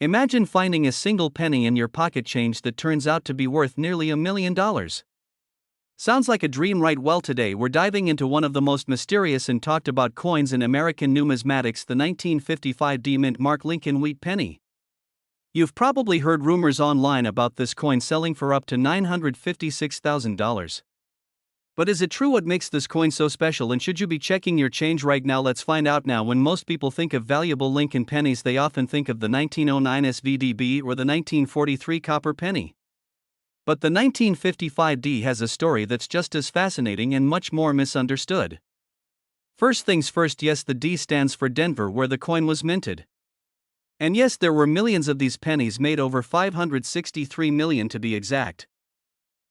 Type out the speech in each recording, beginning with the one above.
Imagine finding a single penny in your pocket change that turns out to be worth nearly $1 million. Sounds like a dream, right? Well, today we're diving into one of the most mysterious and talked about coins in American numismatics, the 1955 D Mint Mark Lincoln Wheat penny. You've probably heard rumors online about this coin selling for up to $956,000. But is it true? What makes this coin so special, and should you be checking your change right now? Let's find out now. When most people think of valuable Lincoln pennies, they often think of the 1909 SVDB or the 1943 copper penny. But the 1955D has a story that's just as fascinating and much more misunderstood. First things first, yes, the D stands for Denver, where the coin was minted. And yes, there were millions of these pennies made, over 563 million to be exact.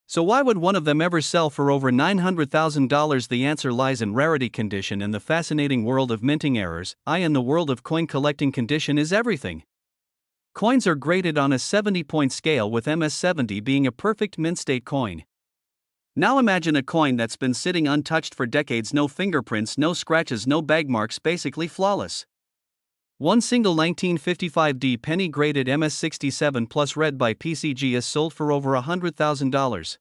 So why would one of them ever sell for over $900,000? The answer lies in rarity, condition, and the fascinating world of minting errors. In the world of coin collecting, condition is everything. Coins are graded on a 70-point scale, with MS70 being a perfect mint state coin. Now imagine a coin that's been sitting untouched for decades, no fingerprints, no scratches, no bag marks, basically flawless. One single 1955D penny graded MS67 plus read by PCG is sold for over $100,000.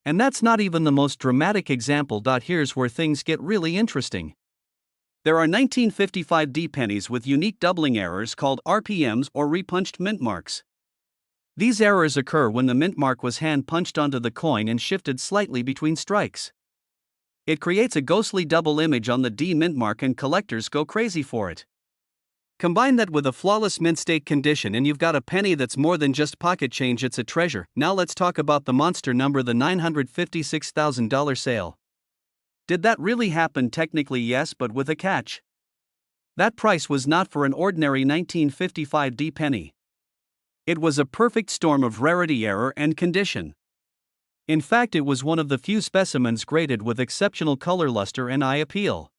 And that's not even the most dramatic example. Here's where things get really interesting. There are 1955D pennies with unique doubling errors called RPMs, or repunched mint marks. These errors occur when the mint mark was hand punched onto the coin and shifted slightly between strikes. It creates a ghostly double image on the D mint mark, and collectors go crazy for it. Combine that with a flawless mint state condition, and you've got a penny that's more than just pocket change, it's a treasure. Now let's talk about the monster number, the $956,000 sale. Did that really happen? Technically yes, but with a catch. That price was not for an ordinary 1955D penny. It was a perfect storm of rarity, error, and condition. In fact, it was one of the few specimens graded with exceptional color, luster, and eye appeal.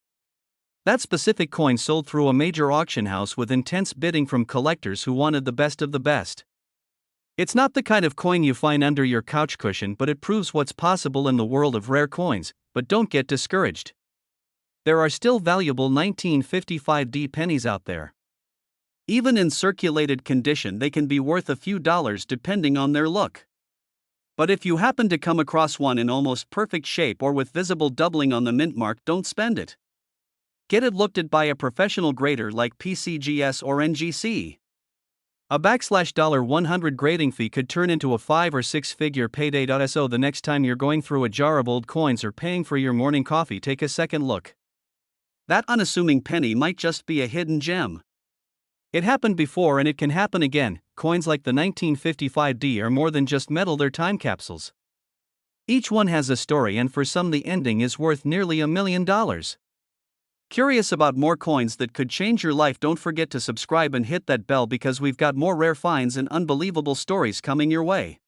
That specific coin sold through a major auction house with intense bidding from collectors who wanted the best of the best. It's not the kind of coin you find under your couch cushion, but it proves what's possible in the world of rare coins. But don't get discouraged. There are still valuable 1955D pennies out there. Even in circulated condition, they can be worth a few dollars depending on their look. But if you happen to come across one in almost perfect shape or with visible doubling on the mint mark, don't spend it. Get it looked at by a professional grader like PCGS or NGC. A $100 grading fee could turn into a 5 or 6 figure payday. So the next time you're going through a jar of old coins or paying for your morning coffee, take a second look. That unassuming penny might just be a hidden gem. It happened before and it can happen again. Coins like the 1955D are more than just metal, they're time capsules. Each one has a story, and for some the ending is worth nearly $1 million. Curious about more coins that could change your life? Don't forget to subscribe and hit that bell, because we've got more rare finds and unbelievable stories coming your way.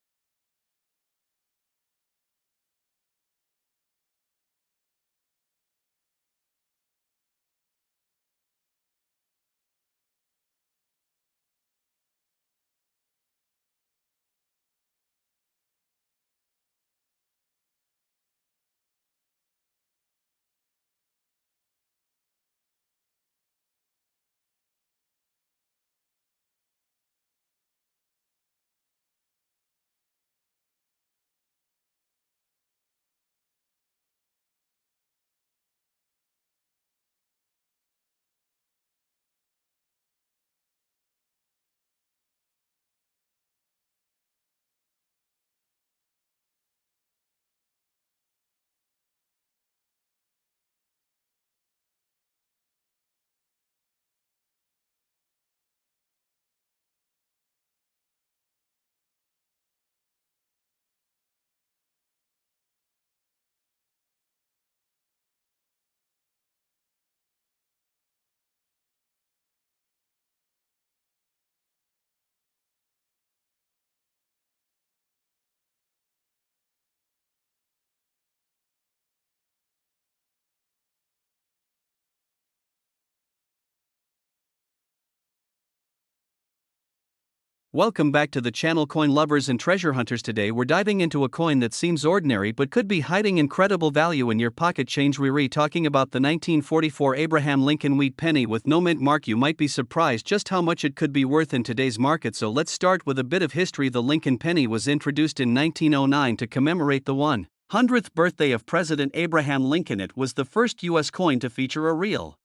Welcome back to the channel, coin lovers and treasure hunters. Today we're diving into a coin that seems ordinary but could be hiding incredible value in your pocket change. We're talking about the 1944 Abraham Lincoln wheat penny with no mint mark. You might be surprised just how much it could be worth in today's market, so let's start with a bit of history. The Lincoln penny was introduced in 1909 to commemorate the 100th birthday of President Abraham Lincoln. It was the first U.S. coin to feature a real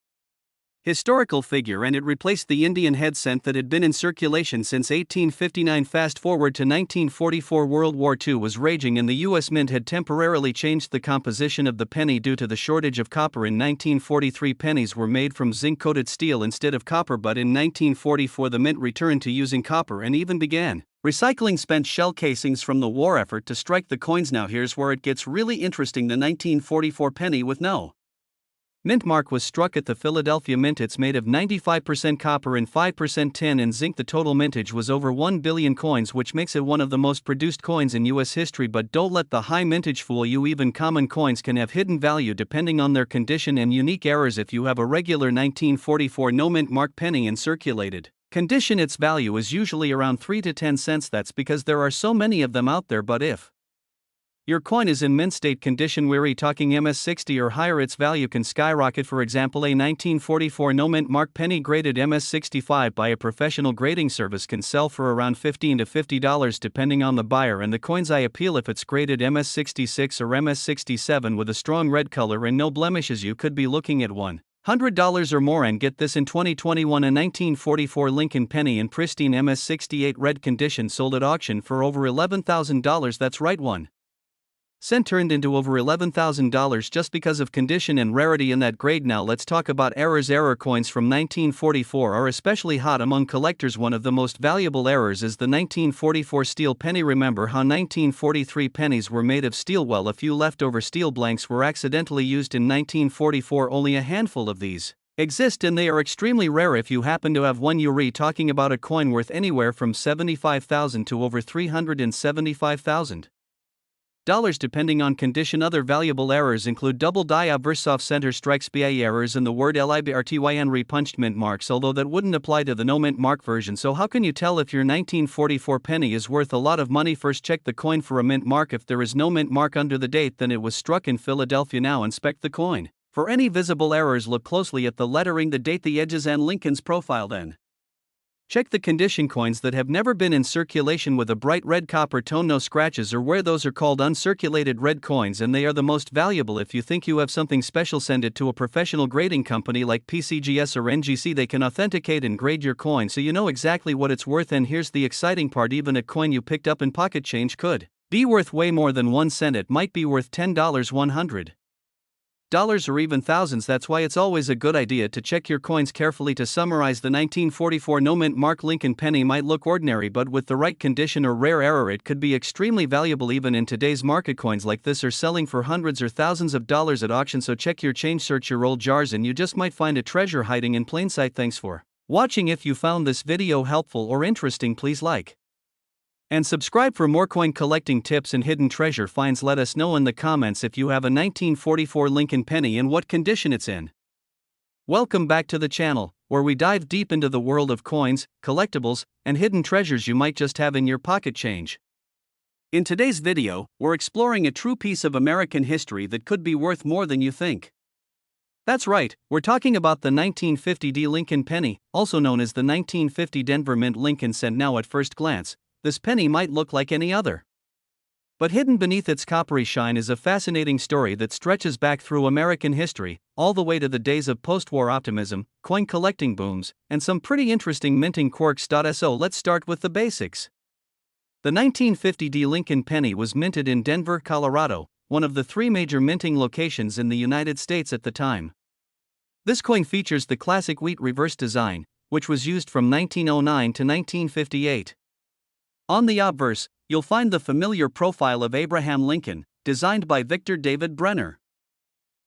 historical figure, and it replaced the Indian head cent that had been in circulation since 1859. Fast forward to 1944, World War II was raging and the U.S. Mint had temporarily changed the composition of the penny due to the shortage of copper. In 1943, pennies were made from zinc-coated steel instead of copper, but in 1944 the Mint returned to using copper and even began recycling spent shell casings from the war effort to strike the coins. Now here's where it gets really interesting. The 1944 penny with no mint mark was struck at the Philadelphia Mint. It's made of 95% copper and 5% tin and zinc. The total mintage was over 1 billion coins, which makes it one of the most produced coins in U.S. history. But don't let the high mintage fool you. Even common coins can have hidden value depending on their condition and unique errors. If you have a regular 1944 no mint mark penny in circulated condition, its value is usually around 3 to 10 cents. That's because there are so many of them out there. But if your coin is in mint state condition, we're talking MS60 or higher, its value can skyrocket. For example, a 1944 no mint mark penny graded MS65 by a professional grading service can sell for around $15 to $50 depending on the buyer and the coin's eye appeal. If it's graded MS66 or MS67 with a strong red color and no blemishes, you could be looking at $100 or more. And get this, in 2021 a 1944 Lincoln penny in pristine MS68 red condition sold at auction for over $11,000. That's right, $1 cent turned into over $11,000 just because of condition and rarity in that grade. Now let's talk about errors. Error coins from 1944 are especially hot among collectors. One of the most valuable errors is the 1944 steel penny. Remember how 1943 pennies were made of steel? Well, a few leftover steel blanks were accidentally used in 1944. Only a handful of these exist and they are extremely rare. If you happen to have one, you're talking about a coin worth anywhere from $75,000 to over $375,000 depending on condition. Other valuable errors include double die obverse off center strikes, BA errors, and the word LIBRTYN repunched mint marks, although that wouldn't apply to the no mint mark version. So how can you tell if your 1944 penny is worth a lot of money? First, check the coin for a mint mark. If there is no mint mark under the date, then it was struck in Philadelphia. Now inspect the coin for any visible errors. Look closely at the lettering, the date, the edges, and Lincoln's profile. Then check the condition. Coins that have never been in circulation with a bright red copper tone, no scratches or wear, those are called uncirculated red coins, and they are the most valuable. If you think you have something special, send it to a professional grading company like PCGS or NGC. They can authenticate and grade your coin so you know exactly what it's worth. And here's the exciting part: even a coin you picked up in pocket change could be worth way more than 1 cent. It might be worth $10, $100 or even thousands. That's why it's always a good idea to check your coins carefully. To summarize, the 1944 no mint mark Lincoln penny might look ordinary, but with the right condition or rare error it could be extremely valuable. Even in today's market, coins like this are selling for hundreds or thousands of dollars at auction. So check your change, search your old jars, and you just might find a treasure hiding in plain sight. Thanks for watching. If you found this video helpful or interesting, please like and subscribe for more coin collecting tips and hidden treasure finds. Let us know in the comments if you have a 1944 Lincoln penny and what condition it's in. Welcome back to the channel, where we dive deep into the world of coins, collectibles, and hidden treasures you might just have in your pocket change. In today's video, we're exploring a true piece of American history that could be worth more than you think. That's right, we're talking about the 1950 D Lincoln penny, also known as the 1950 Denver Mint Lincoln cent. Now at first glance, this penny might look like any other, but hidden beneath its coppery shine is a fascinating story that stretches back through American history, all the way to the days of post-war optimism, coin collecting booms, and some pretty interesting minting quirks. So let's start with the basics. The 1950 D Lincoln penny was minted in Denver, Colorado, one of the 3 major minting locations in the United States at the time. This coin features the classic wheat reverse design, which was used from 1909 to 1958. On the obverse, you'll find the familiar profile of Abraham Lincoln, designed by Victor David Brenner.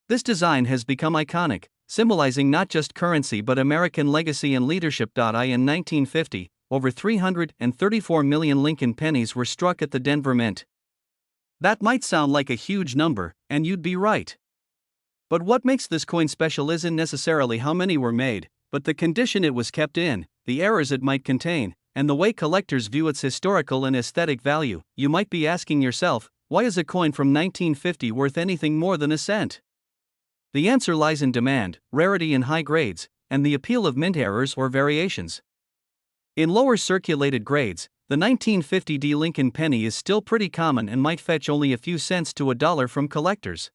This design has become iconic, symbolizing not just currency but American legacy and leadership. In 1950, over 334 million Lincoln pennies were struck at the Denver Mint. That might sound like a huge number, and you'd be right. But what makes this coin special isn't necessarily how many were made, but the condition it was kept in, the errors it might contain, and the way collectors view its historical and aesthetic value, you might be asking yourself, why is a coin from 1950 worth anything more than a cent? The answer lies in demand, rarity in high grades, and the appeal of mint errors or variations. In lower circulated grades, the 1950 Lincoln penny is still pretty common and might fetch only a few cents to $1 from collectors.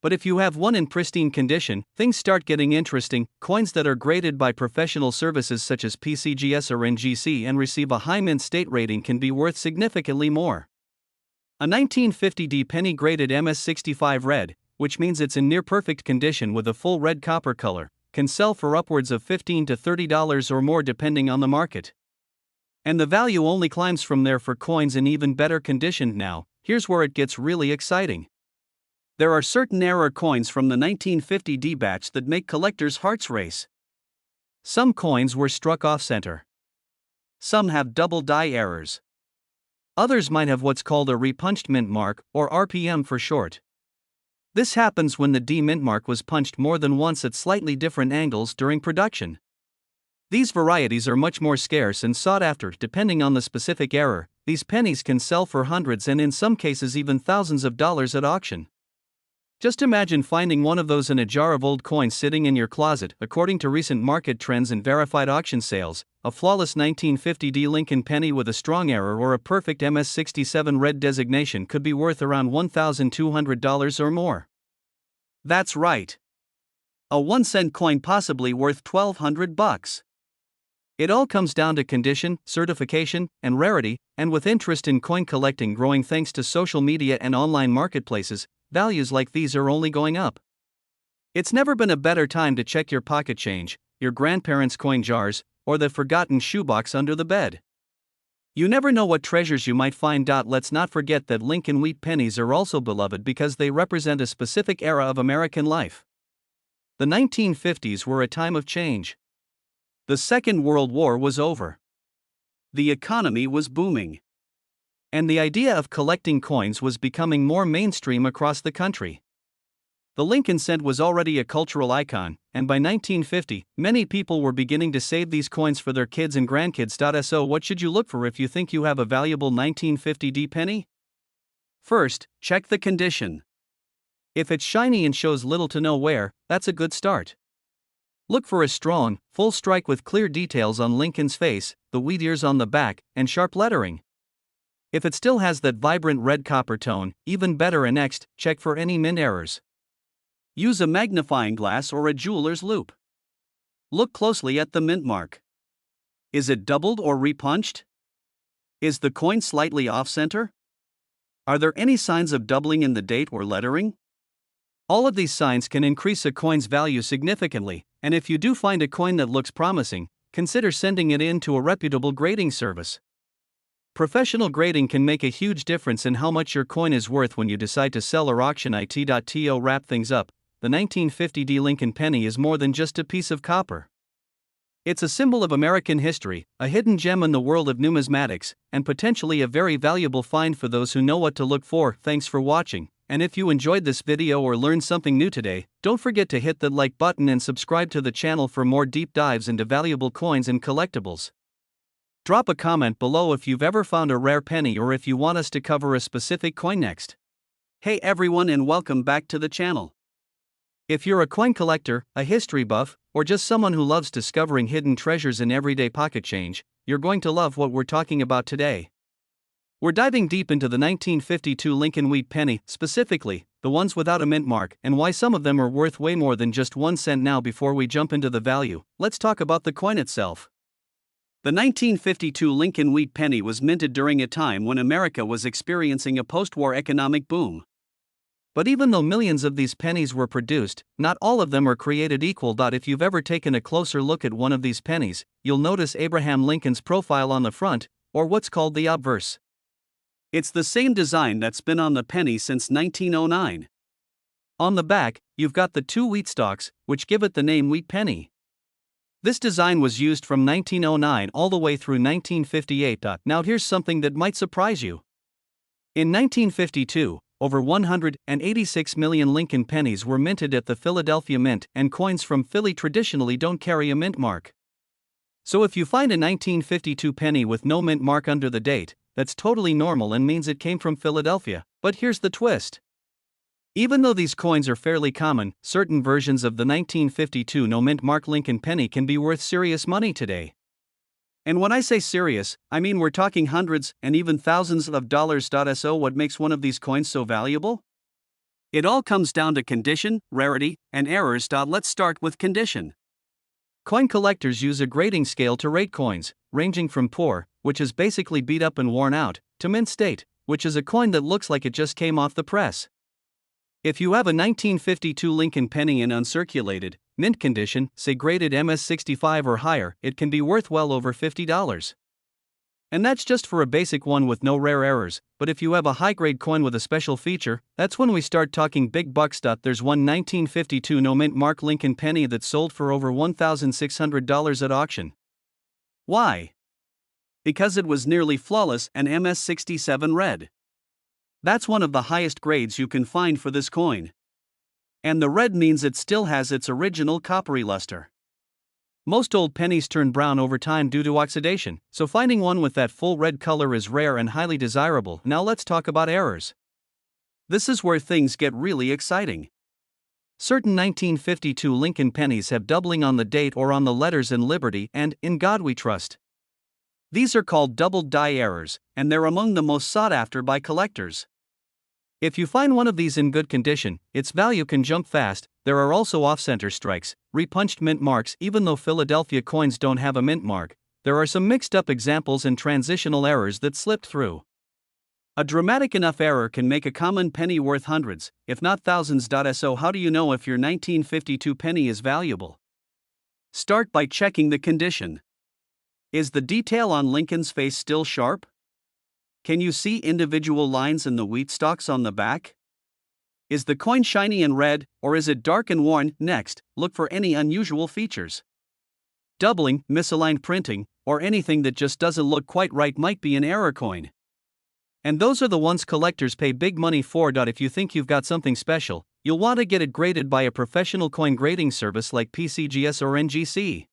But if you have one in pristine condition, things start getting interesting. Coins that are graded by professional services such as PCGS or NGC and receive a high mint state rating can be worth significantly more. A 1950 penny graded MS65 red, which means it's in near perfect condition with a full red copper color, can sell for upwards of $15 to $30 or more depending on the market. And the value only climbs from there for coins in even better condition. Now, here's where it gets really exciting. There are certain error coins from the 1950 batch that make collectors' hearts race. Some coins were struck off-center. Some have double die errors. Others might have what's called a repunched mint mark, or RPM for short. This happens when the D mint mark was punched more than once at slightly different angles during production. These varieties are much more scarce and sought after depending on the specific error. These pennies can sell for hundreds and in some cases even thousands of dollars at auction. Just imagine finding one of those in a jar of old coins sitting in your closet. According to recent market trends and verified auction sales, a flawless 1950 Lincoln penny with a strong error or a perfect MS67 red designation could be worth around $1,200 or more. That's right. A 1-cent coin possibly worth $1,200. It all comes down to condition, certification, and rarity, and with interest in coin collecting growing thanks to social media and online marketplaces, values like these are only going up. It's never been a better time to check your pocket change, your grandparents' coin jars, or the forgotten shoebox under the bed. You never know what treasures you might find. Let's not forget that Lincoln wheat pennies are also beloved because they represent a specific era of American life. The 1950s were a time of change. The Second World War was over. The economy was booming. And the idea of collecting coins was becoming more mainstream across the country. The Lincoln cent was already a cultural icon, and by 1950, many people were beginning to save these coins for their kids and grandkids. So what should you look for if you think you have a valuable 1950 penny? First, check the condition. If it's shiny and shows little to no wear, that's a good start. Look for a strong, full strike with clear details on Lincoln's face, the wheat ears on the back, and sharp lettering. If it still has that vibrant red copper tone, even better. And next, check for any mint errors. Use a magnifying glass or a jeweler's loupe. Look closely at the mint mark. Is it doubled or repunched? Is the coin slightly off-center? Are there any signs of doubling in the date or lettering? All of these signs can increase a coin's value significantly, and if you do find a coin that looks promising, consider sending it in to a reputable grading service. Professional grading can make a huge difference in how much your coin is worth when you decide to sell or auction it. To wrap things up, the 1950 Lincoln penny is more than just a piece of copper. It's a symbol of American history, a hidden gem in the world of numismatics, and potentially a very valuable find for those who know what to look for. Thanks for watching, and if you enjoyed this video or learned something new today, don't forget to hit the like button and subscribe to the channel for more deep dives into valuable coins and collectibles. Drop a comment below if you've ever found a rare penny or if you want us to cover a specific coin next. Hey everyone, and welcome back to the channel. If you're a coin collector, a history buff, or just someone who loves discovering hidden treasures in everyday pocket change, you're going to love what we're talking about today. We're diving deep into the 1952 Lincoln wheat penny, specifically, the ones without a mint mark, and why some of them are worth way more than just 1 cent. Now, before we jump into the value, let's talk about the coin itself. The 1952 Lincoln wheat penny was minted during a time when America was experiencing a post-war economic boom. But even though millions of these pennies were produced, not all of them are created equal. If you've ever taken a closer look at one of these pennies, you'll notice Abraham Lincoln's profile on the front, or what's called the obverse. It's the same design that's been on the penny since 1909. On the back, you've got the 2 wheat stalks, which give it the name wheat penny. This design was used from 1909 all the way through 1958. Now here's something that might surprise you. In 1952, over 186 million Lincoln pennies were minted at the Philadelphia Mint, and coins from Philly traditionally don't carry a mint mark. So if you find a 1952 penny with no mint mark under the date, that's totally normal and means it came from Philadelphia. But here's the twist. Even though these coins are fairly common, certain versions of the 1952 no mint mark Lincoln penny can be worth serious money today. And when I say serious, I mean we're talking hundreds and even thousands of dollars. So what makes one of these coins so valuable? It all comes down to condition, rarity, and errors. Let's start with condition. Coin collectors use a grading scale to rate coins, ranging from poor, which is basically beat up and worn out, to mint state, which is a coin that looks like it just came off the press. If you have a 1952 Lincoln penny in uncirculated, mint condition, say graded MS65 or higher, it can be worth well over $50. And that's just for a basic one with no rare errors, but if you have a high-grade coin with a special feature, that's when we start talking big bucks. There's one 1952 no mint mark Lincoln penny that sold for over $1,600 at auction. Why? Because it was nearly flawless and MS67 red. That's one of the highest grades you can find for this coin. And the red means it still has its original coppery luster. Most old pennies turn brown over time due to oxidation, so finding one with that full red color is rare and highly desirable. Now let's talk about errors. This is where things get really exciting. Certain 1952 Lincoln pennies have doubling on the date or on the letters in Liberty and In God We Trust. These are called doubled die errors, and they're among the most sought after by collectors. If you find one of these in good condition, its value can jump fast. There are also off-center strikes, repunched mint marks. Even though Philadelphia coins don't have a mint mark, there are some mixed-up examples and transitional errors that slipped through. A dramatic enough error can make a common penny worth hundreds, if not thousands. So how do you know if your 1952 penny is valuable? Start by checking the condition. Is the detail on Lincoln's face still sharp? Can you see individual lines in the wheat stalks on the back? Is the coin shiny and red, or is it dark and worn? Next, look for any unusual features. Doubling, misaligned printing, or anything that just doesn't look quite right might be an error coin. And those are the ones collectors pay big money for. If you think you've got something special, you'll want to get it graded by a professional coin grading service like PCGS or NGC.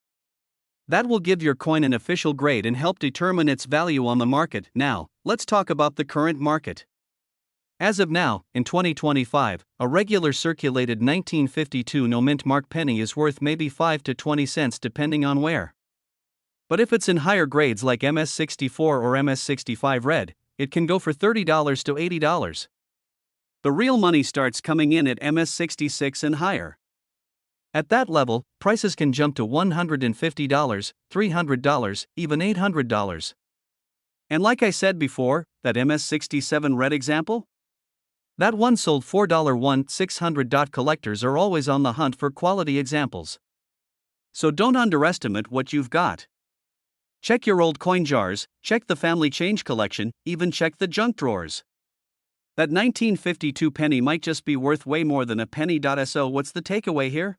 That will give your coin an official grade and help determine its value on the market. Now, let's talk about the current market. As of now, in 2025, a regular circulated 1952 no mint mark penny is worth maybe 5 to 20 cents depending on where. But if it's in higher grades like MS64 or MS65 red, it can go for $30 to $80. The real money starts coming in at MS66 and higher. At that level, prices can jump to $150, $300, even $800. And like I said before, that MS67 red example? That one sold $4,600. Collectors are always on the hunt for quality examples. So don't underestimate what you've got. Check your old coin jars, check the family change collection, even check the junk drawers. That 1952 penny might just be worth way more than a penny. So what's the takeaway here?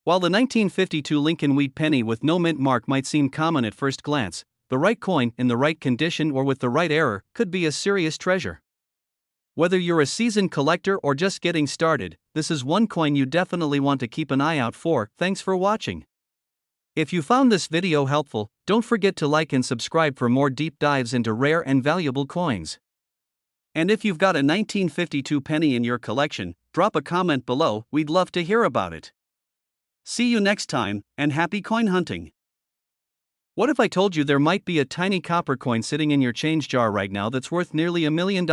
While the 1952 Lincoln wheat penny with no mint mark might seem common at first glance, the right coin, in the right condition or with the right error, could be a serious treasure. Whether you're a seasoned collector or just getting started, this is one coin you definitely want to keep an eye out for. Thanks for watching. If you found this video helpful, don't forget to like and subscribe for more deep dives into rare and valuable coins. And if you've got a 1952 penny in your collection, drop a comment below. We'd love to hear about it. See you next time, and happy coin hunting. What if I told you there might be a tiny copper coin sitting in your change jar right now that's worth nearly $1 million?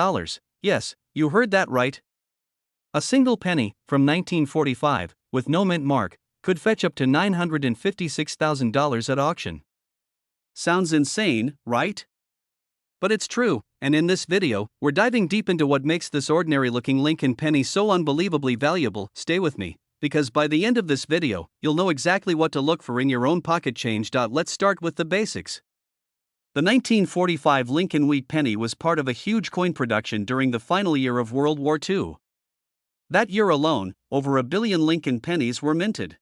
Yes, you heard that right. A single penny, from 1945, with no mint mark, could fetch up to $956,000 at auction. Sounds insane, right? But it's true, and in this video, we're diving deep into what makes this ordinary-looking Lincoln penny so unbelievably valuable. Stay with me, because by the end of this video, you'll know exactly what to look for in your own pocket change. Let's start with the basics. The 1945 Lincoln wheat penny was part of a huge coin production during the final year of World War II. That year alone, over 1 billion Lincoln pennies were minted.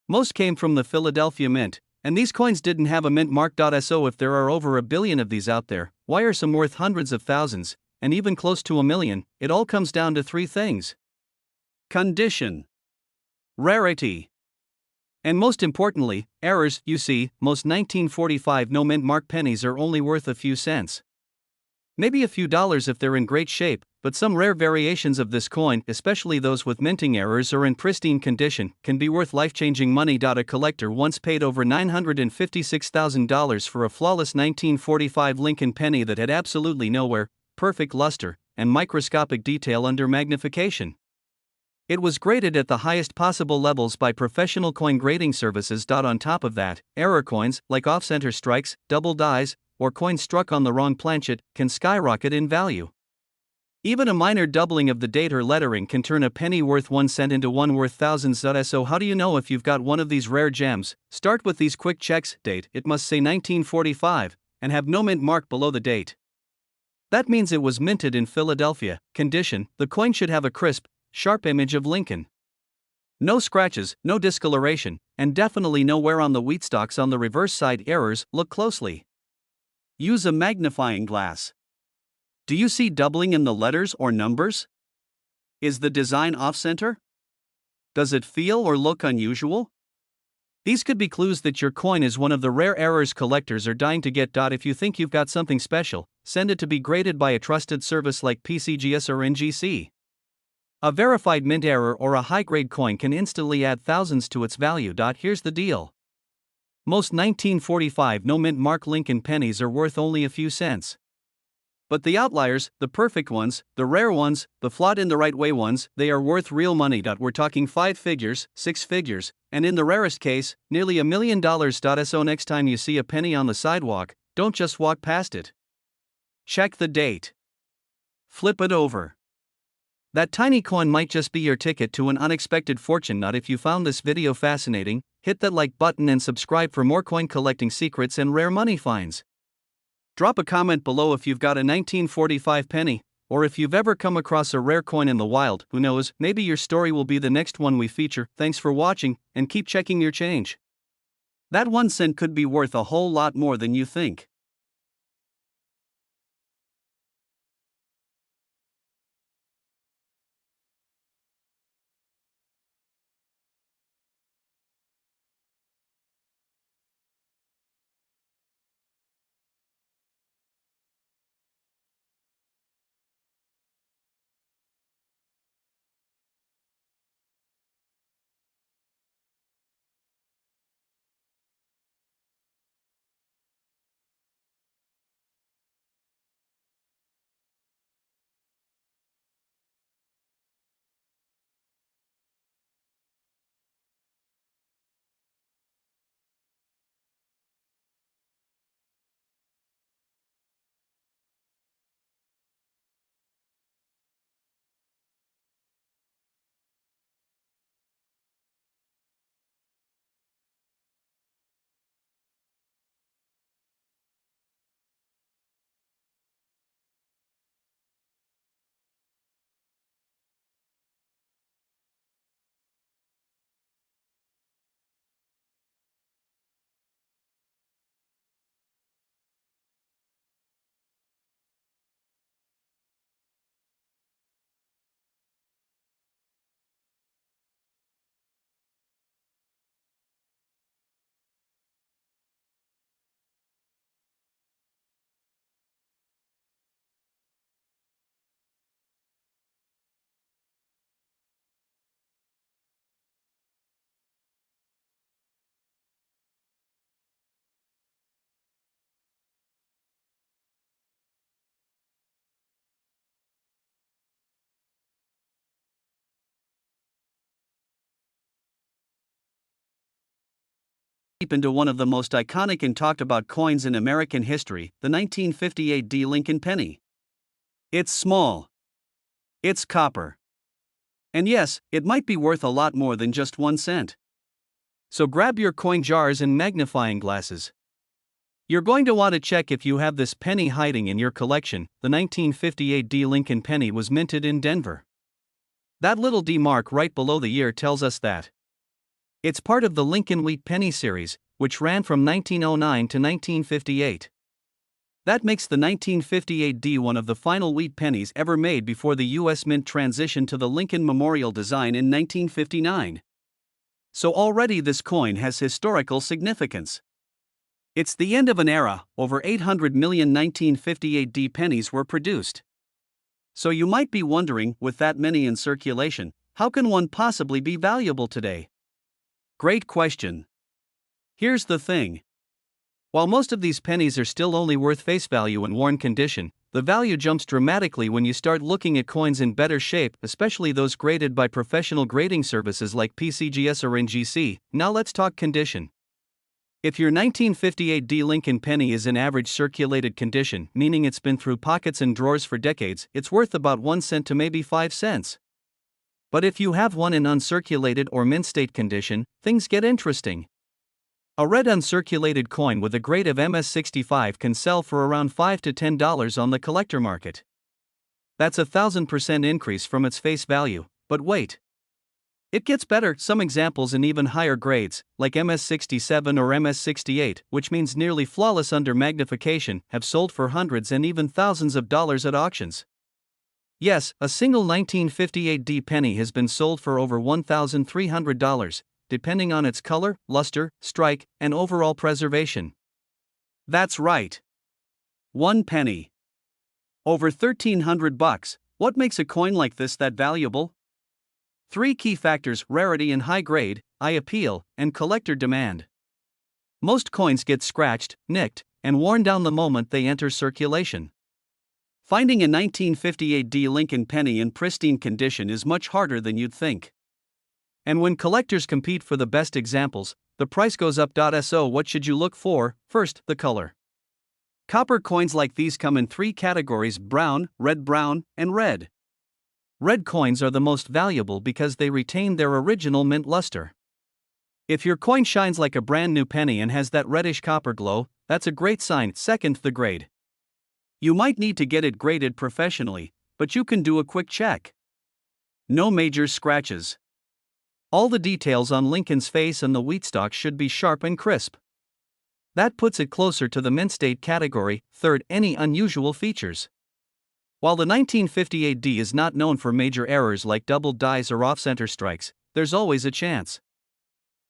Most came from the Philadelphia Mint, and these coins didn't have a mint mark. So if there are over 1 billion of these out there, why are some worth hundreds of thousands, and even close to 1 million? It all comes down to three things: condition, rarity, And most importantly, errors. You see, most 1945 no mint mark pennies are only worth a few cents. Maybe a few dollars if they're in great shape, but some rare variations of this coin, especially those with minting errors or in pristine condition, can be worth life-changing money. A collector once paid over $956,000 for a flawless 1945 Lincoln penny that had absolutely no wear, perfect luster, and microscopic detail under magnification. It was graded at the highest possible levels by professional coin grading services. On top of that, error coins, like off-center strikes, double dies, or coins struck on the wrong planchet, can skyrocket in value. Even a minor doubling of the date or lettering can turn a penny worth 1 cent into one worth thousands. So how do you know if you've got one of these rare gems? Start with these quick checks. Date: it must say 1945, and have no mint mark below the date. That means it was minted in Philadelphia. Condition: the coin should have a crisp, sharp image of Lincoln. No scratches, no discoloration, and definitely no wear on the wheat stalks on the reverse side. Errors: look closely. Use a magnifying glass. Do you see doubling in the letters or numbers? Is the design off-center? Does it feel or look unusual? These could be clues that your coin is one of the rare errors collectors are dying to get. If you think you've got something special, send it to be graded by a trusted service like PCGS or NGC. A verified mint error or a high-grade coin can instantly add thousands to its value. Here's the deal. Most 1945 no mint mark Lincoln pennies are worth only a few cents. But the outliers, the perfect ones, the rare ones, the flawed in the right way ones, they are worth real money. We're talking 5 figures, 6 figures, and in the rarest case, nearly $1 million. So next time you see a penny on the sidewalk, don't just walk past it. Check the date. Flip it over. That tiny coin might just be your ticket to an unexpected fortune. If you found this video fascinating, hit that like button and subscribe for more coin collecting secrets and rare money finds. Drop a comment below if you've got a 1945 penny, or if you've ever come across a rare coin in the wild. Who knows, maybe your story will be the next one we feature. Thanks for watching, and keep checking your change. That 1 cent could be worth a whole lot more than you think. Deep into one of the most iconic and talked about coins in American history, the 1958 Lincoln penny. It's small. It's copper. And yes, it might be worth a lot more than just 1 cent. So grab your coin jars and magnifying glasses. You're going to want to check if you have this penny hiding in your collection. The 1958 Lincoln penny was minted in Denver. That little D mark right below the year tells us that it's part of the Lincoln Wheat Penny series, which ran from 1909 to 1958. That makes the 1958 one of the final wheat pennies ever made before the U.S. Mint transitioned to the Lincoln Memorial design in 1959. So already this coin has historical significance. It's the end of an era. Over 800 million 1958D pennies were produced. So you might be wondering, with that many in circulation, how can one possibly be valuable today? Great question. Here's the thing. While most of these pennies are still only worth face value in worn condition, the value jumps dramatically when you start looking at coins in better shape, especially those graded by professional grading services like PCGS or NGC. Now let's talk condition. If your 1958D Lincoln penny is in average circulated condition, meaning it's been through pockets and drawers for decades, it's worth about 1 cent to maybe 5 cents. But if you have one in uncirculated or mint state condition, things get interesting. A red uncirculated coin with a grade of MS65 can sell for around $5 to $10 on the collector market. That's a 1,000% increase from its face value, but wait. It gets better. Some examples in even higher grades, like MS67 or MS68, which means nearly flawless under magnification, have sold for hundreds and even thousands of dollars at auctions. Yes, a single 1958D penny has been sold for over $1,300. Depending on its color, luster, strike, and overall preservation. That's right. 1 penny. Over $1,300. What makes a coin like this that valuable? 3 key factors: rarity and high grade, eye appeal, and collector demand. Most coins get scratched, nicked, and worn down the moment they enter circulation. Finding a 1958D Lincoln penny in pristine condition is much harder than you'd think. And when collectors compete for the best examples, the price goes up. So what should you look for? First, the color. Copper coins like these come in 3 categories: brown, and red. Red coins are the most valuable because they retain their original mint luster. If your coin shines like a brand new penny and has that reddish copper glow, that's a great sign. Second, the grade. You might need to get it graded professionally, but you can do a quick check. No major scratches. All the details on Lincoln's face and the wheatstock should be sharp and crisp. That puts it closer to the mint state category. Third, any unusual features. While the 1958D is not known for major errors like doubled dies or off-center strikes, there's always a chance.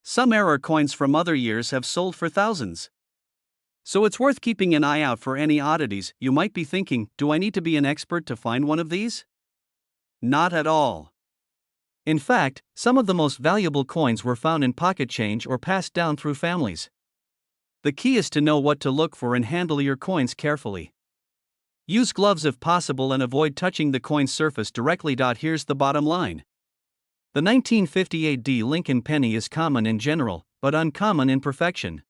Some error coins from other years have sold for thousands. So it's worth keeping an eye out for any oddities. You might be thinking, do I need to be an expert to find one of these? Not at all. In fact, some of the most valuable coins were found in pocket change or passed down through families. The key is to know what to look for and handle your coins carefully. Use gloves if possible and avoid touching the coin's surface directly. Here's the bottom line. The 1958D Lincoln penny is common in general, but uncommon in perfection.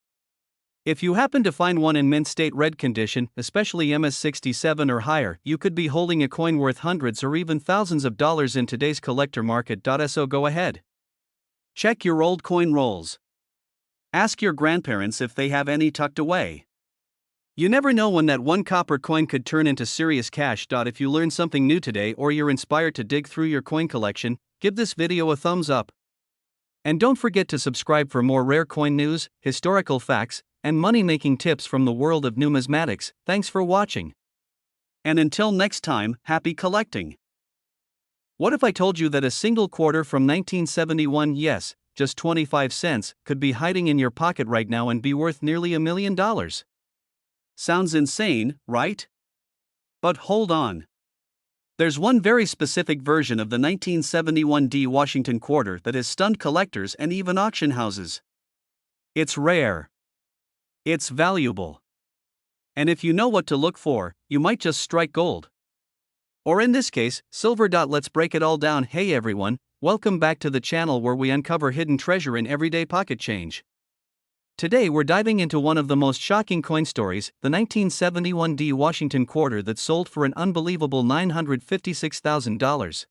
If you happen to find one in mint state red condition, especially MS67 or higher, you could be holding a coin worth hundreds or even thousands of dollars in today's collector market. So go ahead. Check your old coin rolls. Ask your grandparents if they have any tucked away. You never know when that 1 copper coin could turn into serious cash. If you learned something new today or you're inspired to dig through your coin collection, give this video a thumbs up. And don't forget to subscribe for more rare coin news, historical facts, and money-making tips from the world of numismatics. Thanks for watching. And until next time, happy collecting. What if I told you that a single quarter from 1971, yes, just 25 cents, could be hiding in your pocket right now and be worth nearly $1 million? Sounds insane, right? But hold on. There's one very specific version of the 1971D Washington quarter that has stunned collectors and even auction houses. It's rare. It's valuable. And if you know what to look for, you might just strike gold. Or in this case, silver. Let's break it all down. Hey everyone, welcome back to the channel where we uncover hidden treasure in everyday pocket change. Today we're diving into one of the most shocking coin stories, the 1971D Washington quarter that sold for an unbelievable $956,000.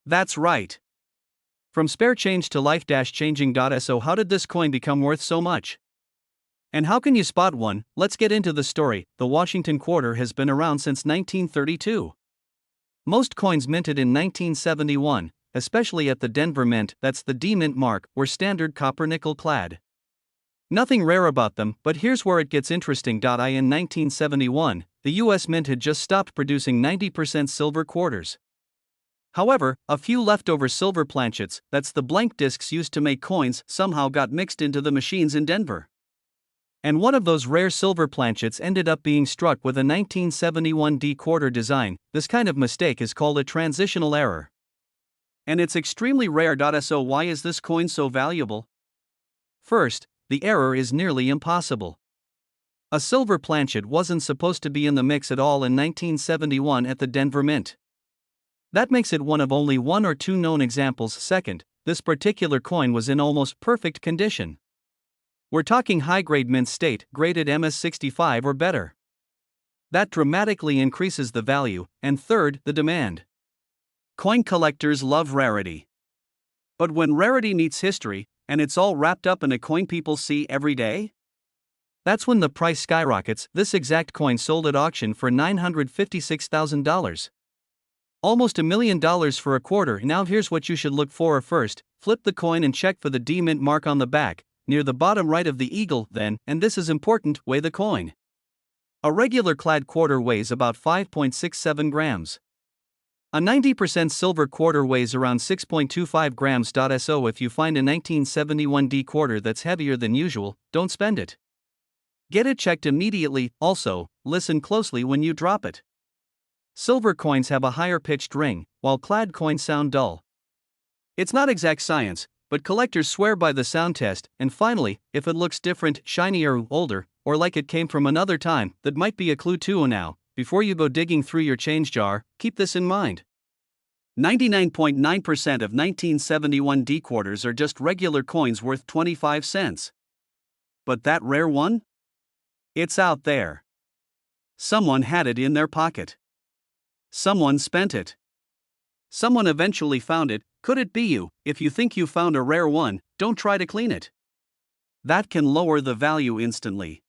That's right. From spare change to life-changing. So how did this coin become worth so much? And how can you spot one? Let's get into the story. The Washington quarter has been around since 1932. Most coins minted in 1971, especially at the Denver Mint, that's the D Mint mark, were standard copper nickel clad. Nothing rare about them, but here's where it gets interesting. In 1971, the US Mint had just stopped producing 90% silver quarters. However, a few leftover silver planchets, that's the blank discs used to make coins, somehow got mixed into the machines in Denver. And one of those rare silver planchets ended up being struck with a 1971 D-quarter design. This kind of mistake is called a transitional error. And it's extremely rare. So why is this coin so valuable? First, the error is nearly impossible. A silver planchet wasn't supposed to be in the mix at all in 1971 at the Denver Mint. That makes it one of only one or two known examples. Second, this particular coin was in almost perfect condition. We're talking high-grade mint state, graded MS65 or better. That dramatically increases the value. And third, the demand. Coin collectors love rarity. But when rarity meets history, and it's all wrapped up in a coin people see every day, that's when the price skyrockets. This exact coin sold at auction for $956,000. Almost $1 million for a quarter. Now here's what you should look for. First, flip the coin and check for the D Mint mark on the back, near the bottom right of the eagle. Then, and this is important, weigh the coin. A regular clad quarter weighs about 5.67 grams. A 90% silver quarter weighs around 6.25 grams. So if you find a 1971 D quarter that's heavier than usual, don't spend it. Get it checked immediately. Also, listen closely when you drop it. Silver coins have a higher pitched ring, while clad coins sound dull. It's not exact science, but collectors swear by the sound test. And finally, if it looks different, shinier, older, or like it came from another time, that might be a clue too. Now, before you go digging through your change jar, keep this in mind. 99.9% of 1971 D quarters are just regular coins worth 25 cents. But that rare one? It's out there. Someone had it in their pocket. Someone spent it. Someone eventually found it. Could it be you? If you think you found a rare one, don't try to clean it. That can lower the value instantly.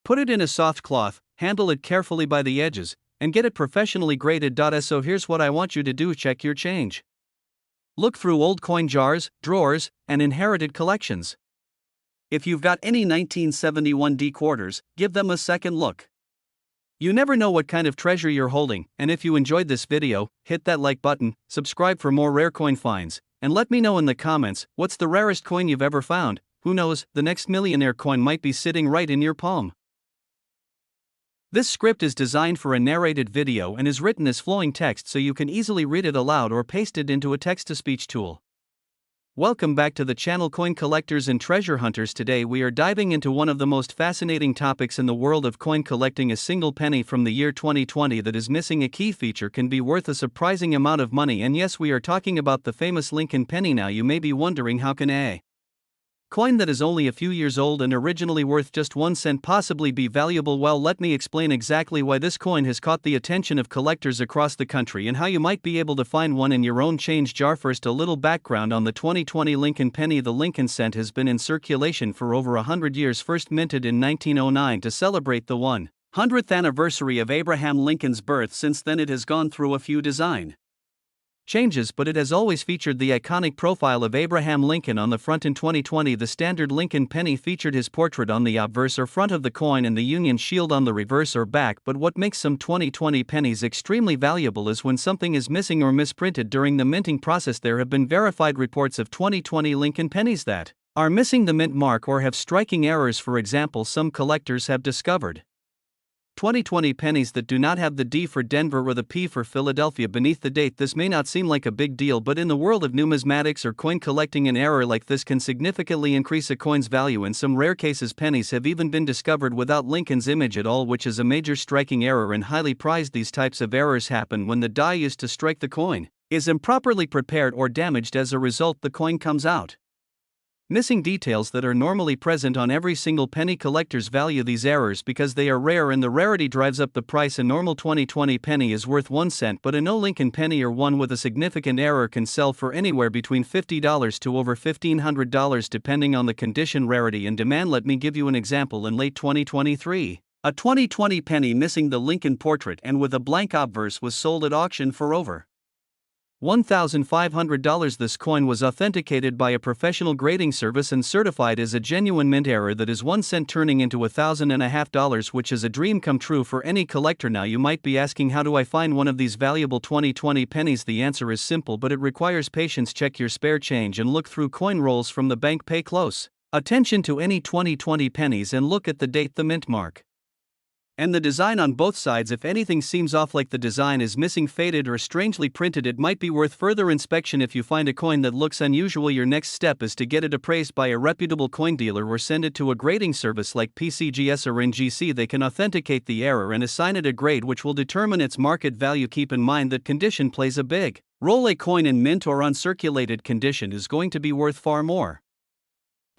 Put it in a soft cloth, handle it carefully by the edges, and get it professionally graded. So here's what I want you to do: check your change. Look through old coin jars, drawers, and inherited collections. If you've got any 1971 D quarters, give them a second look. You never know what kind of treasure you're holding. And if you enjoyed this video, hit that like button, subscribe for more rare coin finds, and let me know in the comments, what's the rarest coin you've ever found? Who knows, the next millionaire coin might be sitting right in your palm. This script is designed for a narrated video and is written as flowing text so you can easily read it aloud or paste it into a text-to-speech tool. Welcome back to the channel, Coin Collectors and Treasure Hunters. Today we are diving into one of the most fascinating topics in the world of coin collecting. A single penny from the year 2020 that is missing a key feature can be worth a surprising amount of money. And yes, we are talking about the famous Lincoln penny. Now you may be wondering, how can a coin that is only a few years old and originally worth just 1 cent possibly be valuable? Well, let me explain exactly why this coin has caught the attention of collectors across the country and how you might be able to find one in your own change jar. First, a little background on the 2020 Lincoln penny. The Lincoln cent has been in circulation for over 100 years, first minted in 1909 to celebrate the 100th anniversary of Abraham Lincoln's birth. Since then it has gone through a few design changes, but it has always featured the iconic profile of Abraham Lincoln on the front. In 2020, the standard Lincoln penny featured his portrait on the obverse or front of the coin and the Union shield on the reverse or back. But what makes some 2020 pennies extremely valuable is when something is missing or misprinted during the minting process. There have been verified reports of 2020 Lincoln pennies that are missing the mint mark or have striking errors. For example, some collectors have discovered 2020 pennies that do not have the D for Denver or the P for Philadelphia beneath the date. This may not seem like a big deal, but in the world of numismatics or coin collecting, an error like this can significantly increase a coin's value. In some rare cases, pennies have even been discovered without Lincoln's image at all, which is a major striking error and highly prized. These types of errors happen when the die used to strike the coin is improperly prepared or damaged. As a result, the coin comes out missing details that are normally present on every single penny. Collectors value these errors because they are rare, and the rarity drives up the price. A normal 2020 penny is worth 1 cent, but a no Lincoln penny or one with a significant error can sell for anywhere between $50 to over $1,500 depending on the condition, rarity, and demand. Let me give you an example. In late 2023, a 2020 penny missing the Lincoln portrait and with a blank obverse was sold at auction for over $1,500. This coin was authenticated by a professional grading service and certified as a genuine mint error. That is 1 cent turning into $1,500, which is a dream come true for any collector. Now you might be asking, how do I find one of these valuable 2020 pennies? The answer is simple, but it requires patience. Check your spare change and look through coin rolls from the bank. Pay close attention to any 2020 pennies and look at the date, the mint mark, and the design on both sides. If anything seems off, like the design is missing, faded, or strangely printed, it might be worth further inspection. If you find a coin that looks unusual, your next step is to get it appraised by a reputable coin dealer or send it to a grading service like PCGS or NGC. They can authenticate the error and assign it a grade which will determine its market value. Keep in mind that condition plays a big role. A coin in mint or uncirculated condition is going to be worth far more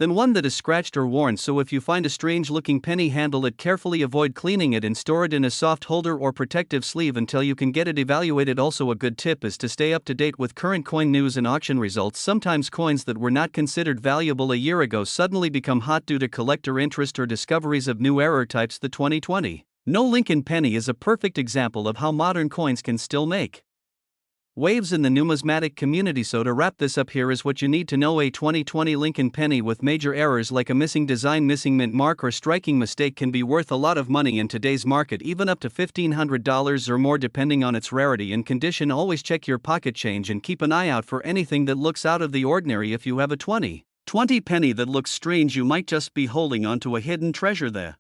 than one that is scratched or worn. So if you find a strange looking penny, handle it carefully, avoid cleaning it, and store it in a soft holder or protective sleeve until you can get it evaluated. Also, a good tip is to stay up to date with current coin news and auction results. Sometimes coins that were not considered valuable a year ago suddenly become hot due to collector interest or discoveries of new error types. The 2020 No Lincoln penny is a perfect example of how modern coins can still make waves in the numismatic community. So to wrap this up, here is what you need to know. A 2020 Lincoln penny with major errors like a missing design, missing mint mark, or striking mistake can be worth a lot of money in today's market, even up to $1,500 or more depending on its rarity and condition. Always check your pocket change and keep an eye out for anything that looks out of the ordinary. If you have a 2020 penny that looks strange, you might just be holding onto a hidden treasure there.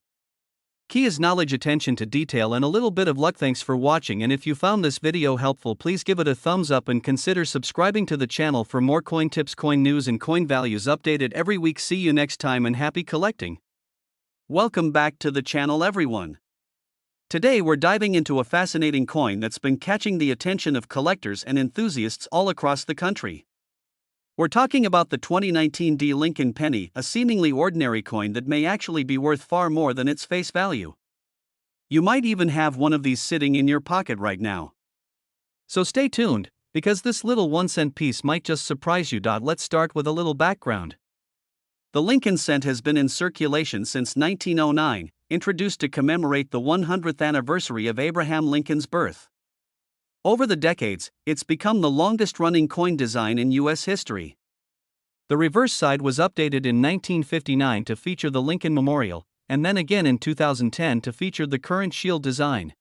Key is knowledge, attention to detail, and a little bit of luck. Thanks for watching, and if you found this video helpful, please give it a thumbs up and consider subscribing to the channel for more coin tips, coin news, and coin values updated every week. See you next time and happy collecting. Welcome back to the channel, everyone. Today we're diving into a fascinating coin that's been catching the attention of collectors and enthusiasts all across the country. We're talking about the 2019 Lincoln penny, a seemingly ordinary coin that may actually be worth far more than its face value. You might even have one of these sitting in your pocket right now. So stay tuned, because this little 1-cent piece might just surprise you. Let's start with a little background. The Lincoln cent has been in circulation since 1909, introduced to commemorate the 100th anniversary of Abraham Lincoln's birth. Over the decades, it's become the longest-running coin design in U.S. history. The reverse side was updated in 1959 to feature the Lincoln Memorial, and then again in 2010 to feature the current shield design.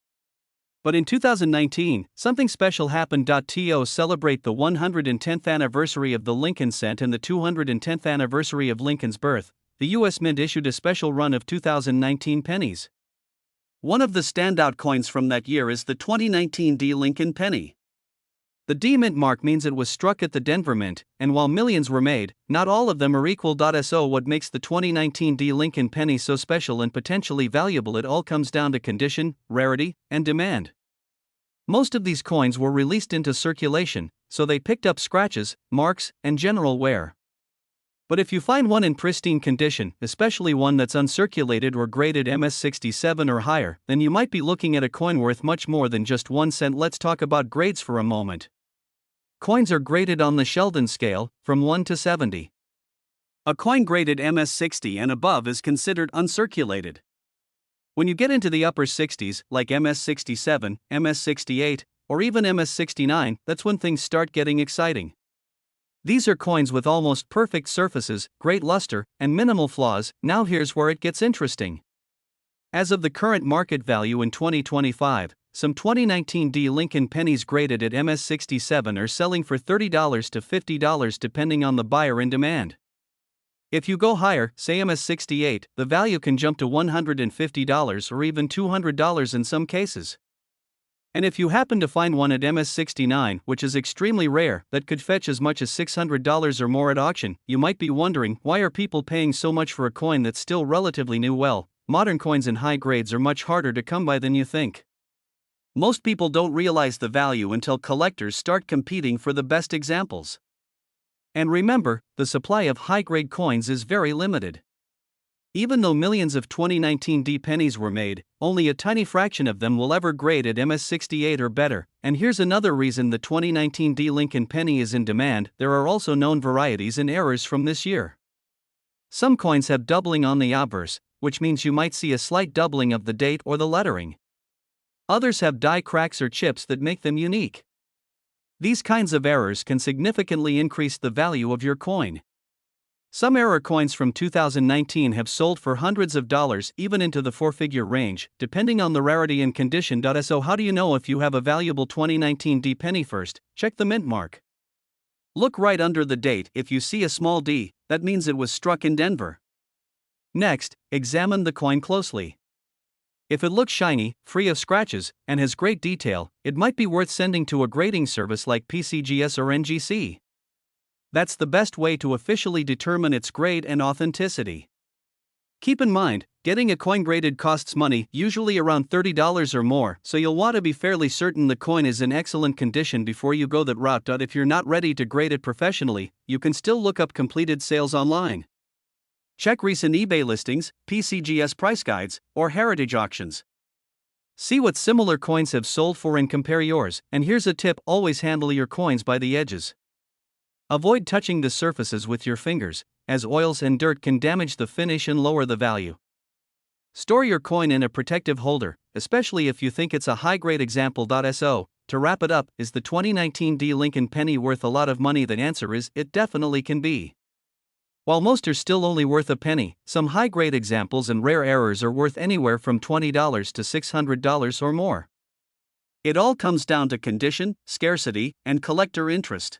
But in 2019, something special happened. To celebrate the 110th anniversary of the Lincoln cent and the 210th anniversary of Lincoln's birth, the U.S. Mint issued a special run of 2019 pennies. One of the standout coins from that year is the 2019 Lincoln penny. The D mint mark means it was struck at the Denver Mint, and while millions were made, not all of them are equal. So what makes the 2019 Lincoln penny so special and potentially valuable? It all comes down to condition, rarity, and demand. Most of these coins were released into circulation, so they picked up scratches, marks, and general wear. But if you find one in pristine condition, especially one that's uncirculated or graded MS67 or higher, then you might be looking at a coin worth much more than just 1 cent. Let's talk about grades for a moment. Coins are graded on the Sheldon scale, from 1 to 70. A coin graded MS60 and above is considered uncirculated. When you get into the upper 60s, like MS67, MS68, or even MS69, that's when things start getting exciting. These are coins with almost perfect surfaces, great luster, and minimal flaws. Now here's where it gets interesting. As of the current market value in 2025, some 2019 Lincoln pennies graded at MS67 are selling for $30 to $50 depending on the buyer and demand. If you go higher, say MS68, the value can jump to $150 or even $200 in some cases. And if you happen to find one at MS69, which is extremely rare, that could fetch as much as $600 or more at auction, you might be wondering, why are people paying so much for a coin that's still relatively new? Well, modern coins in high grades are much harder to come by than you think. Most people don't realize the value until collectors start competing for the best examples. And remember, the supply of high-grade coins is very limited. Even though millions of 2019 pennies were made, only a tiny fraction of them will ever grade at MS68 or better. And here's another reason the 2019 Lincoln penny is in demand: there are also known varieties and errors from this year. Some coins have doubling on the obverse, which means you might see a slight doubling of the date or the lettering. Others have die cracks or chips that make them unique. These kinds of errors can significantly increase the value of your coin. Some error coins from 2019 have sold for hundreds of dollars, even into the four-figure range, depending on the rarity and condition. So how do you know if you have a valuable 2019 D penny? First, check the mint mark. Look right under the date. If you see a small D, that means it was struck in Denver. Next, examine the coin closely. If it looks shiny, free of scratches, and has great detail, it might be worth sending to a grading service like PCGS or NGC. That's the best way to officially determine its grade and authenticity. Keep in mind, getting a coin graded costs money, usually around $30 or more, so you'll want to be fairly certain the coin is in excellent condition before you go that route. If you're not ready to grade it professionally, you can still look up completed sales online. Check recent eBay listings, PCGS price guides, or heritage auctions. See what similar coins have sold for and compare yours. And here's a tip: always handle your coins by the edges. Avoid touching the surfaces with your fingers, as oils and dirt can damage the finish and lower the value. Store your coin in a protective holder, especially if you think it's a high-grade example. So, to wrap it up, is the 2019 D Lincoln penny worth a lot of money? The answer is, it definitely can be. While most are still only worth a penny, some high-grade examples and rare errors are worth anywhere from $20 to $600 or more. It all comes down to condition, scarcity, and collector interest.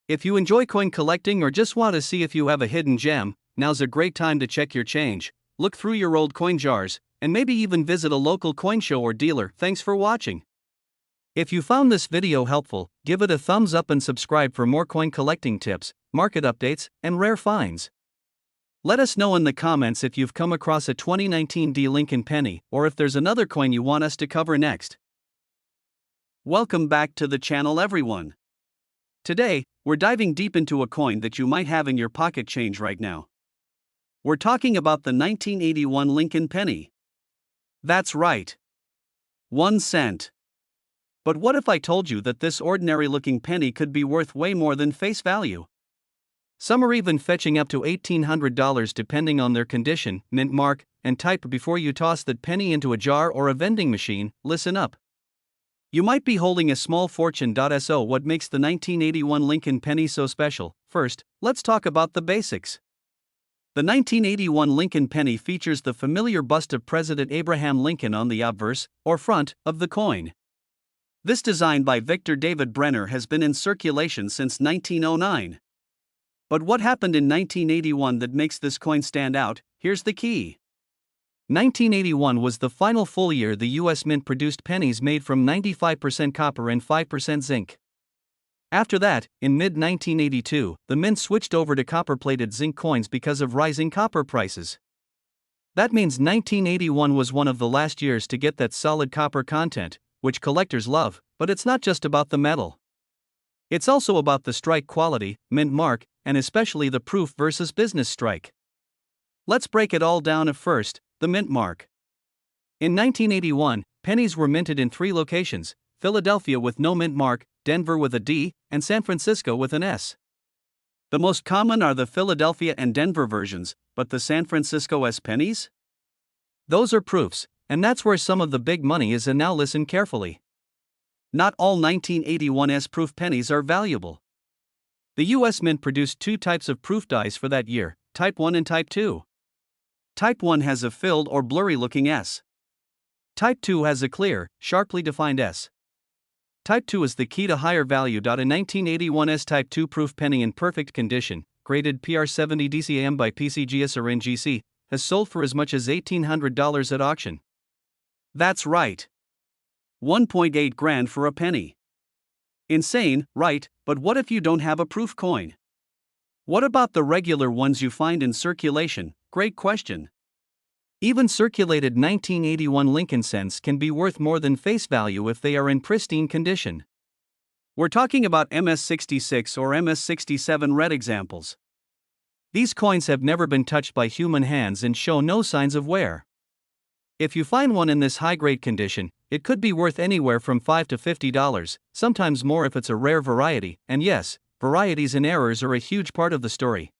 If you enjoy coin collecting or just want to see if you have a hidden gem, now's a great time to check your change, look through your old coin jars, and maybe even visit a local coin show or dealer. Thanks for watching. If you found this video helpful, give it a thumbs up and subscribe for more coin collecting tips, market updates, and rare finds. Let us know in the comments if you've come across a 2019 D Lincoln penny, or if there's another coin you want us to cover next. Welcome back to the channel, everyone. Today, we're diving deep into a coin that you might have in your pocket change right now. We're talking about the 1981 Lincoln penny. That's right. 1 cent. But what if I told you that this ordinary-looking penny could be worth way more than face value? Some are even fetching up to $1,800 depending on their condition, mint mark, and type. Before you toss that penny into a jar or a vending machine, listen up. You might be holding a small fortune. So what makes the 1981 Lincoln penny so special? First, let's talk about the basics. The 1981 Lincoln penny features the familiar bust of President Abraham Lincoln on the obverse, or front, of the coin. This design by Victor David Brenner has been in circulation since 1909. But what happened in 1981 that makes this coin stand out? Here's the key. 1981 was the final full year the U.S. Mint produced pennies made from 95% copper and 5% zinc. After that, in mid-1982, the Mint switched over to copper-plated zinc coins because of rising copper prices. That means 1981 was one of the last years to get that solid copper content, which collectors love. But it's not just about the metal. It's also about the strike quality, mint mark, and especially the proof versus business strike. Let's break it all down. At first, the mint mark. In 1981, pennies were minted in 3 locations: Philadelphia with no mint mark, Denver with a D, and San Francisco with an S. The most common are the Philadelphia and Denver versions, but the San Francisco S pennies? Those are proofs, and that's where some of the big money is. And now listen carefully. Not all 1981 S proof pennies are valuable. The U.S. Mint produced 2 types of proof dies for that year, Type 1 and Type 2. Type 1 has a filled or blurry-looking S. Type 2 has a clear, sharply defined S. Type 2 is the key to higher value. In 1981 S Type 2 proof penny in perfect condition, graded PR70 DCAM by PCGS or NGC, has sold for as much as $1,800 at auction. That's right. 1.8 grand for a penny. Insane, right? But what if you don't have a proof coin? What about the regular ones you find in circulation? Great question. Even circulated 1981 Lincoln cents can be worth more than face value if they are in pristine condition. We're talking about MS-66 or MS-67 red examples. These coins have never been touched by human hands and show no signs of wear. If you find one in this high-grade condition, it could be worth anywhere from $5 to $50, sometimes more if it's a rare variety, and yes, varieties and errors are a huge part of the story.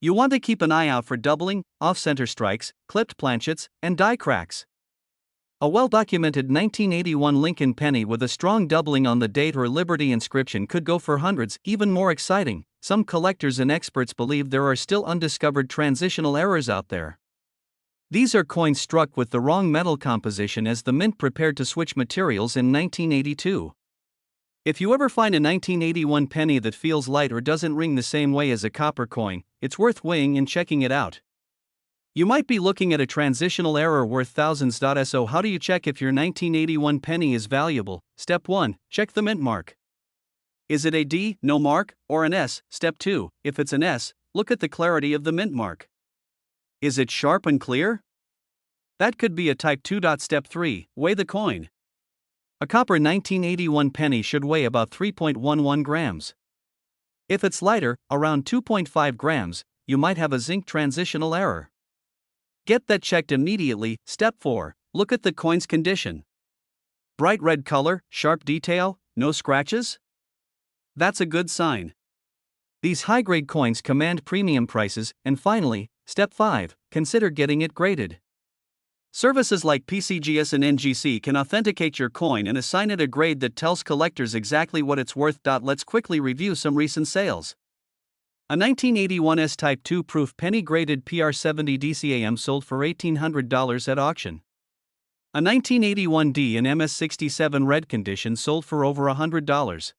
You want to keep an eye out for doubling, off-center strikes, clipped planchets, and die cracks. A well-documented 1981 Lincoln penny with a strong doubling on the date or Liberty inscription could go for hundreds. Even more exciting, some collectors and experts believe there are still undiscovered transitional errors out there. These are coins struck with the wrong metal composition as the mint prepared to switch materials in 1982. If you ever find a 1981 penny that feels light or doesn't ring the same way as a copper coin, it's worth weighing and checking it out. You might be looking at a transitional error worth thousands. So how do you check if your 1981 penny is valuable? Step 1. Check the mint mark. Is it a D, no mark, or an S? Step 2. If it's an S, look at the clarity of the mint mark. Is it sharp and clear? That could be a type 2. Step 3. Weigh the coin. A copper 1981 penny should weigh about 3.11 grams. If it's lighter, around 2.5 grams, you might have a zinc transitional error. Get that checked immediately. Step 4. Look at the coin's condition. Bright red color, sharp detail, no scratches? That's a good sign. These high-grade coins command premium prices. And finally, step 5. Consider getting it graded. Services like PCGS and NGC can authenticate your coin and assign it a grade that tells collectors exactly what it's worth. Let's quickly review some recent sales. A 1981 S-Type 2 proof penny graded PR70 DCAM sold for $1,800 at auction. A 1981 D in MS67 red condition sold for over $100.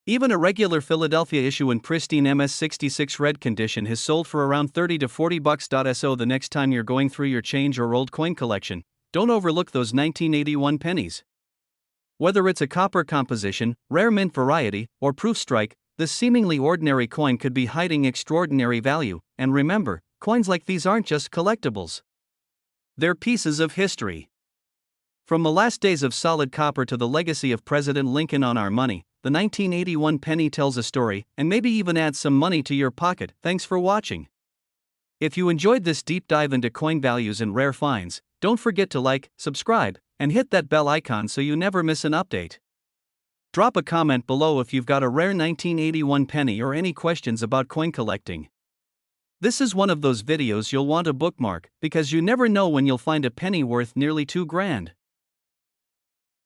Even a regular Philadelphia issue in pristine MS66 red condition has sold for around $30 to $40. So the next time you're going through your change or old coin collection, don't overlook those 1981 pennies. Whether it's a copper composition, rare mint variety, or proof strike, this seemingly ordinary coin could be hiding extraordinary value. And remember, coins like these aren't just collectibles. They're pieces of history. From the last days of solid copper to the legacy of President Lincoln on our money, the 1981 penny tells a story, and maybe even adds some money to your pocket. Thanks for watching. If you enjoyed this deep dive into coin values and rare finds, don't forget to like, subscribe, and hit that bell icon so you never miss an update. Drop a comment below if you've got a rare 1981 penny or any questions about coin collecting. This is one of those videos you'll want to bookmark, because you never know when you'll find a penny worth nearly $2 grand.